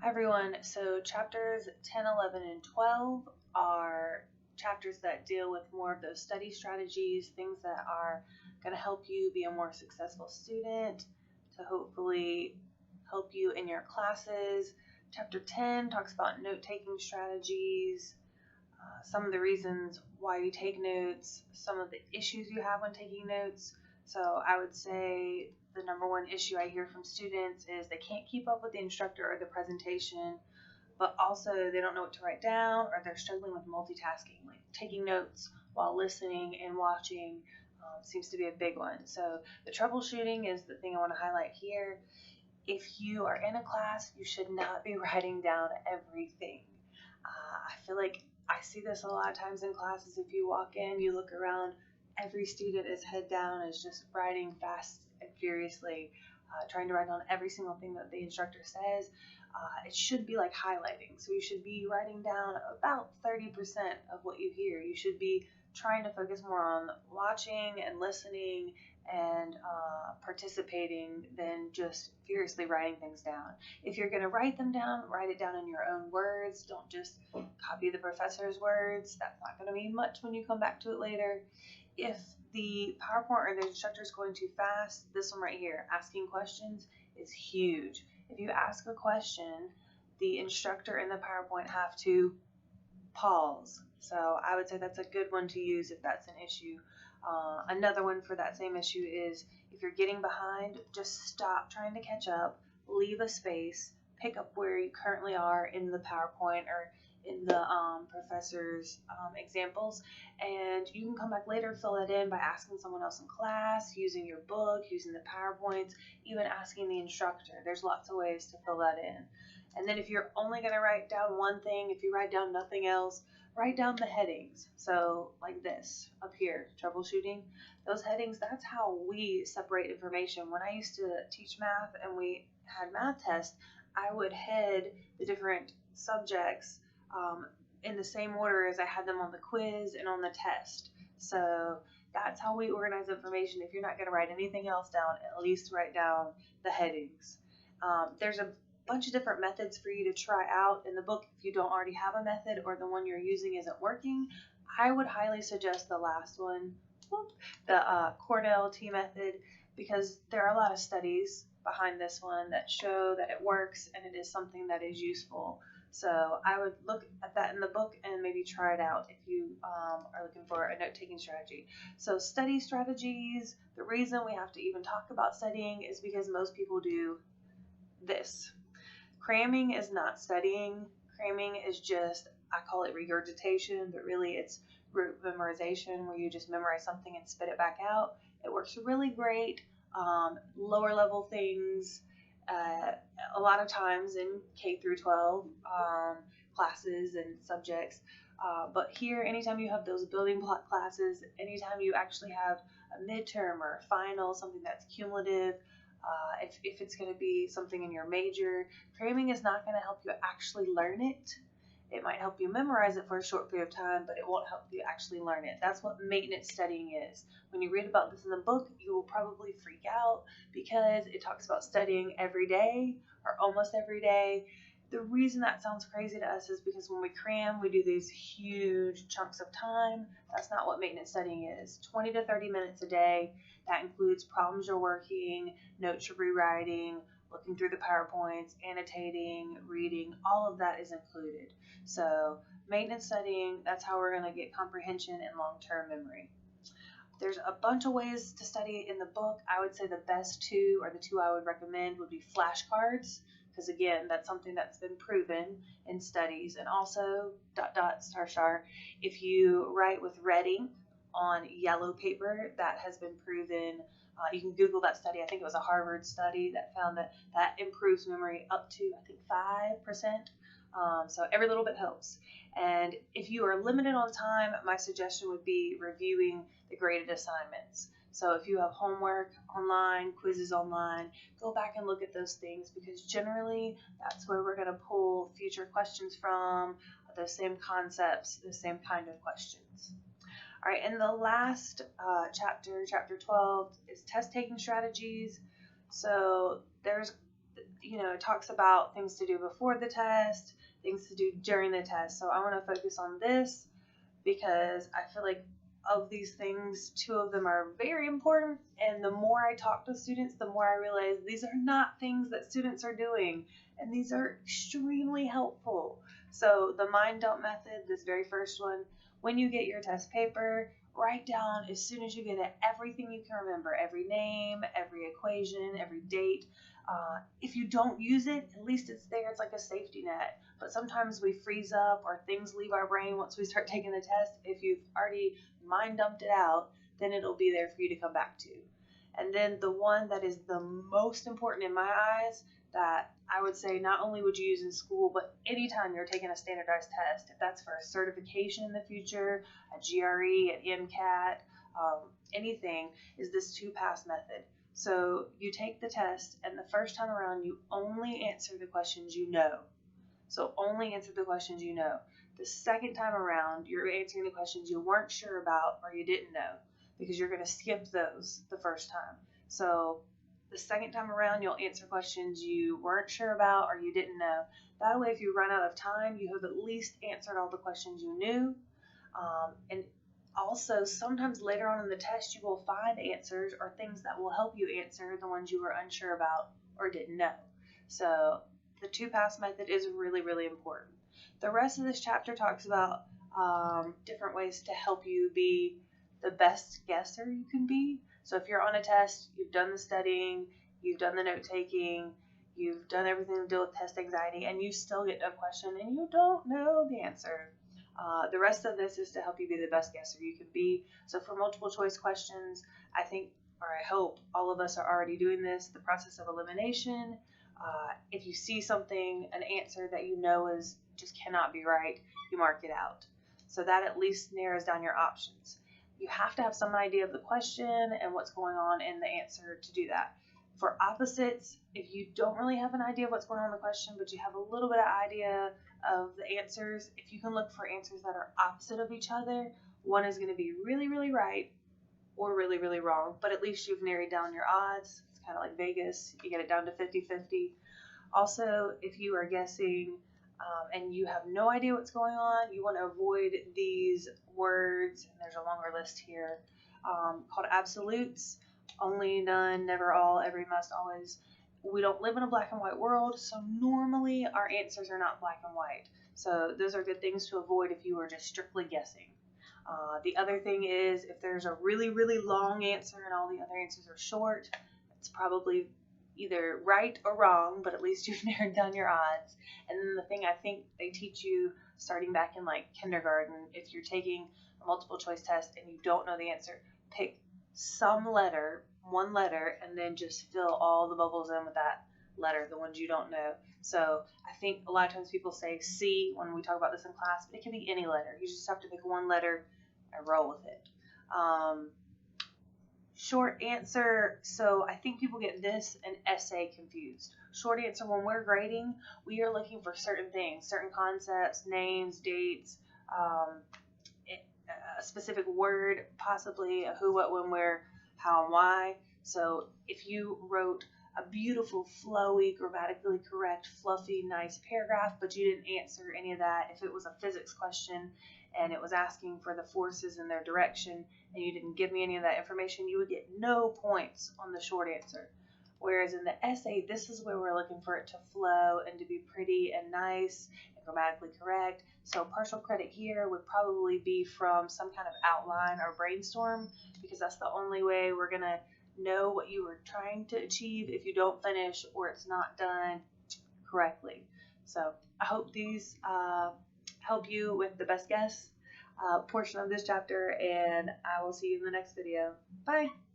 Hi everyone. So chapters 10, 11, and 12 are chapters that deal with more of those study strategies, things that are going to help you be a more successful student, to hopefully help you in your classes. Chapter 10 talks about note-taking strategies, some of the reasons why you take notes, some of the issues you have when taking notes. So I would say the number one issue I hear from students is they can't keep up with the instructor or the presentation, but also they don't know what to write down, or they're struggling with multitasking, like taking notes while listening and watching. Seems to be a big one. So the troubleshooting is the thing I want to highlight here. If you are in a class, you should not be writing down everything. I feel like I see this a lot of times in classes. If you walk in, you look around, every student is head down, is just writing fast and furiously, trying to write down every single thing that the instructor says. It should be like highlighting. So you should be writing down about 30% of what you hear. You should be trying to focus more on watching and listening and participating than just furiously writing things down. If you're going to write them down, write it down in your own words. Don't just copy the professor's words. That's not going to mean much when you come back to it later. If the PowerPoint or the instructor is going too fast, this one right here, asking questions, is huge. If you ask a question, the instructor and the PowerPoint have to pause. So I would say that's a good one to use if that's an issue. Another one for that same issue is if you're getting behind, just stop trying to catch up, leave a space, pick up where you currently are in the PowerPoint or in the professor's examples, and you can come back later, fill it in by asking someone else in class, using your book, using the PowerPoints, even asking the instructor. There's lots of ways to fill that in. And then if you're only going to write down one thing, if you write down nothing else, write down the headings. So like this up here, troubleshooting, those headings, that's how we separate information. When I used to teach math and we had math tests, I would head the different subjects in the same order as I had them on the quiz and on the test. So that's how we organize information. If you're not going to write anything else down, at least write down the headings. There's a bunch of different methods for you to try out in the book. If you don't already have a method or the one you're using isn't working, I would highly suggest the last one, the Cornell T method, because there are a lot of studies behind this one that show that it works and it is something that is useful. So I would look at that in the book and maybe try it out if you are looking for a note-taking strategy. So study strategies, the reason we have to even talk about studying is because most people do this. Cramming is not studying. Cramming is just, I call it regurgitation, but really it's rote memorization where you just memorize something and spit it back out. It works really great. Lower level things, a lot of times in K through 12 classes and subjects. But here, anytime you have those building block classes, anytime you actually have a midterm or a final, something that's cumulative, if it's going to be something in your major, cramming is not going to help you actually learn it. It might help you memorize it for a short period of time, but it won't help you actually learn it. That's what maintenance studying is. When you read about this in the book, you will probably freak out because it talks about studying every day or almost every day. The reason that sounds crazy to us is because when we cram, we do these huge chunks of time. That's not what maintenance studying is. 20 to 30 minutes a day. That includes problems you're working, notes you're rewriting, looking through the PowerPoints, annotating, reading, all of that is included. So maintenance studying, that's how we're going to get comprehension and long-term memory. There's a bunch of ways to study in the book. I would say the best two, or the two I would recommend, would be flashcards, because again, that's something that's been proven in studies. And also, ... if you write with red ink on yellow paper, that has been proven. You can Google that study. I think it was a Harvard study that found that that improves memory up to, I think, 5%. So every little bit helps. And if you are limited on time, my suggestion would be reviewing the graded assignments. So if you have homework online, quizzes online, go back and look at those things, because generally that's where we're going to pull future questions from, those same concepts, the same kind of questions. All right, and the last chapter 12, is test taking strategies. So it talks about things to do before the test, things to do during the test. So I want to focus on this because I feel like of these things, 2 of them are very important. And the more I talk to students, the more I realize these are not things that students are doing. And these are extremely helpful. So the mind dump method, this very first one, when you get your test paper, write down as soon as you get it everything you can remember, every name, every equation, every date. If you don't use it, at least it's there. It's like a safety net. But sometimes we freeze up or things leave our brain once we start taking the test. If you've already mind dumped it out, then it'll be there for you to come back to. And then the one that is the most important in my eyes, that I would say not only would you use in school, but anytime you're taking a standardized test, if that's for a certification in the future, a GRE, an MCAT, anything, is this 2-pass method. So you take the test, and the first time around, you only answer the questions you know. So only answer the questions you know. The second time around, you're answering the questions you weren't sure about or you didn't know, because you're going to skip those the first time. So the second time around, you'll answer questions you weren't sure about or you didn't know. That way, if you run out of time, you have at least answered all the questions you knew. And also, sometimes later on in the test, you will find answers or things that will help you answer the ones you were unsure about or didn't know. So the 2-pass method is really, really important. The rest of this chapter talks about different ways to help you be the best guesser you can be. So if you're on a test, you've done the studying, you've done the note-taking, you've done everything to deal with test anxiety, and you still get to a question and you don't know the answer. The rest of this is to help you be the best guesser you can be. So for multiple choice questions, I think, or I hope, all of us are already doing this, the process of elimination. If you see something, an answer that you know is just cannot be right, you mark it out. So that at least narrows down your options. You have to have some idea of the question and what's going on in the answer to do that. For opposites, if you don't really have an idea of what's going on in the question, but you have a little bit of idea of the answers, if you can look for answers that are opposite of each other, one is going to be really, really right or really, really wrong, but at least you've narrowed down your odds. It's kind of like Vegas. You get it down to 50-50. Also, if you are guessing and you have no idea what's going on, you want to avoid these words, and there's a longer list here, called absolutes. Only, none, never, all, every, must, always. We don't live in a black and white world, so normally our answers are not black and white. So those are good things to avoid if you are just strictly guessing. The other thing is, if there's a really, really long answer and all the other answers are short, it's probably either right or wrong, but at least you've narrowed down your odds. And then the thing I think they teach you starting back in like kindergarten, if you're taking a multiple choice test and you don't know the answer, pick some letter, one letter, and then just fill all the bubbles in with that letter, the ones you don't know. So I think a lot of times people say C when we talk about this in class, but it can be any letter. You just have to pick one letter and roll with it. Short answer, so I think people get this and essay confused. Short answer, when we're grading, we are looking for certain things, certain concepts, names, dates, a specific word, possibly a who, what, when, where, how, and why. So if you wrote a beautiful, flowy, grammatically correct, fluffy, nice paragraph, but you didn't answer any of that, if it was a physics question and it was asking for the forces in their direction and you didn't give me any of that information, you would get no points on the short answer. Whereas in the essay, this is where we're looking for it to flow and to be pretty and nice and grammatically correct. So partial credit here would probably be from some kind of outline or brainstorm, because that's the only way we're going to know what you were trying to achieve if you don't finish or it's not done correctly. So I hope these help you with the best guess portion of this chapter, and I will see you in the next video. Bye!